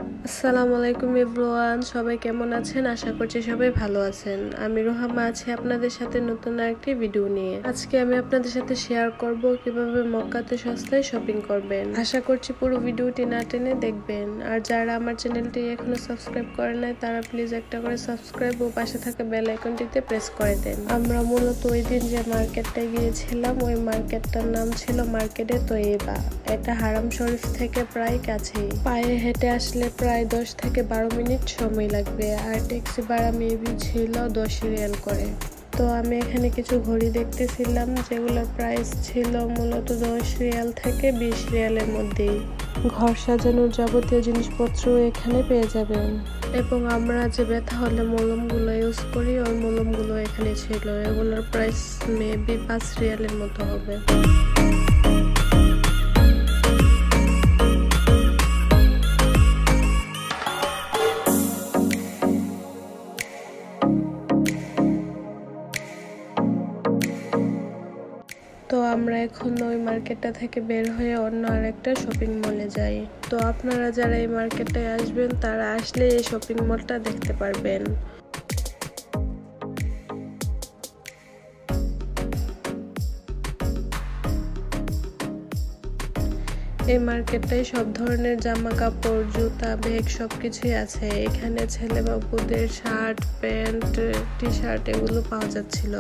আসসালামু আলাইকুম এভরিওয়ান, সবাই কেমন আছেন? আশা করছি সবাই ভালো আছেন। আমি রোহামা আছি আপনাদের সাথে নতুন আরেকটি ভিডিও নিয়ে। আজকে আমি আপনাদের সাথে শেয়ার করব কিভাবে মক্কাতে সস্তায় শপিং করবেন। আশা করছি পুরো ভিডিওটি না টেনে দেখবেন। আর যারা আমার চ্যানেলটি এখনো সাবস্ক্রাইব করে নাই তারা প্লিজ একটা করে সাবস্ক্রাইব ও পাশে থাকা বেল আইকনটিতে প্রেস করে দেন। আমরা মূলত ওই দিন যে মার্কেটটায় গিয়েছিলাম ওই মার্কেটটার নাম ছিল মার্কেটে তৈয়বা। এটা হারাম শরীফ থেকে প্রায় কাছেই, পায়ে হেঁটে আসলে প্রায় 10 থেকে 12 মিনিট সময় লাগবে। আর ট্যাক্সি ভাড়া মেবি ছিল 10 রিয়াল করে। তো আমি এখানে কিছু ঘড়ি দেখতেছিলাম যেগুলোর প্রাইস ছিল মূলত 10 রিয়াল থেকে 20 রিয়ালের মধ্যেই। ঘর সাজানোর যাবতীয় জিনিসপত্র এখানে পেয়ে যাবেন। এবং আমরা যে ব্যথা হলে মলমগুলো ইউজ করি ওই মলমগুলো এখানে ছিল। এগুলোর প্রাইস মেবি 5 রিয়ালের মতো হবে। তো আমরা এখন ওই মার্কেটটা থেকে বের হয়ে অন্য আরেকটা শপিং মলে যাই। তো আপনারা যারা এই মার্কেটটায় আসবেন তারা আসলে এই শপিং মলটা দেখতে পারবেন। এই মার্কেটটায় সব ধরনের জামা কাপড়, জুতা, ব্যাগ সবকিছুই আছে। এখানে ছেলে বাবুদের শার্ট, প্যান্ট, টি শার্ট এগুলো পাওয়া যাচ্ছিল।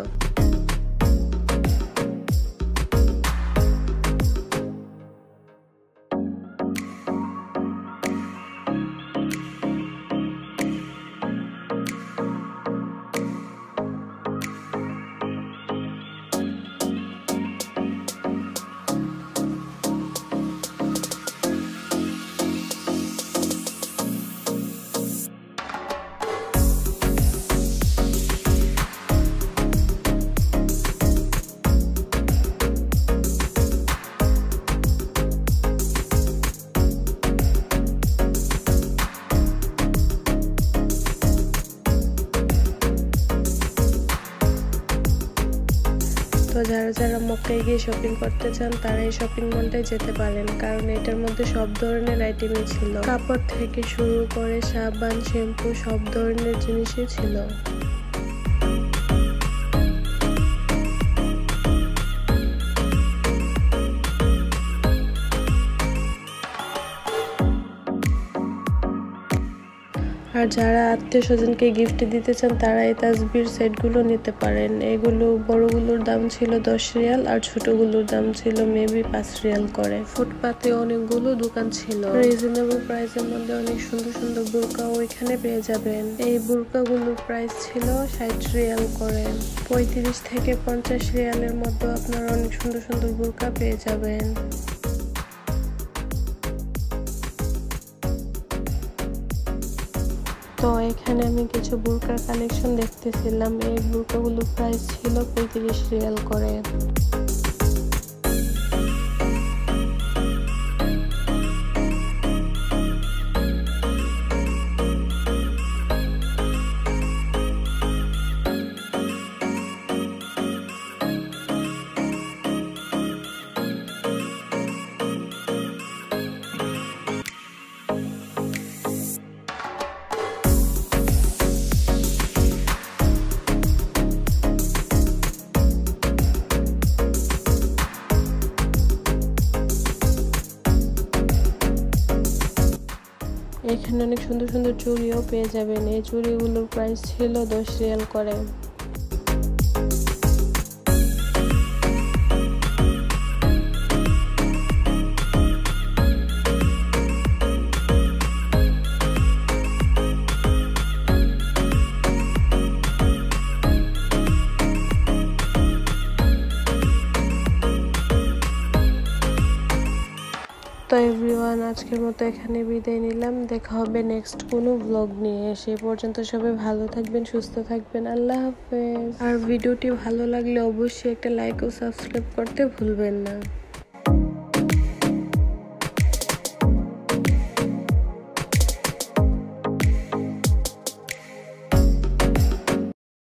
তো যারা যারা মক্কায় গিয়ে শপিং করতে চান তারা এই শপিং মলটায় যেতে পারেন, কারণ এটার মধ্যে সব ধরনের আইটেমই ছিল। কাপড় থেকে শুরু করে সাবান, শ্যাম্পু সব ধরনের জিনিসই ছিল। আর যারা আত্মীয় স্বজনকে গিফট দিতে চান তারা এই তাসবির সেটগুলো নিতে পারেন। এগুলো বড়গুলোর দাম ছিল 10 রিয়াল আর ছোটগুলোর দাম ছিল মেবি 5 রিয়াল করে। ফুটপাতে অনেকগুলো দোকান ছিল। রিজনেবল প্রাইসের মধ্যে অনেক সুন্দর সুন্দর বোরকা ওইখানে পেয়ে যাবেন। এই বোরকাগুলোর প্রাইস ছিল 60 রিয়াল করে। 35 থেকে 50 রিয়ালের মধ্যে আপনারা অনেক সুন্দর সুন্দর বোরকা পেয়ে যাবেন। তো এখানে আমি কিছু বোরকার কালেকশন দেখতেছিলাম। এই বোরকাগুলোর প্রাইস ছিল 35 রিয়াল করে। এখানে অনেক সুন্দর সুন্দর চুড়িও পেয়ে যাবেন। এই চুড়িগুলোর প্রাইস ছিল 10 রিয়াল করে। তো এভরিওয়ান, আজকের মতো এখানে বিদায় নিলাম। দেখা হবে নেক্সট কোনো ব্লগ নিয়ে। সেই পর্যন্ত সবাই ভালো থাকবেন, সুস্থ থাকবেন। আল্লাহ হাফেজ। আর ভিডিওটি ভালো লাগলে অবশ্যই একটা লাইক ও সাবস্ক্রাইব করতে ভুলবেন না।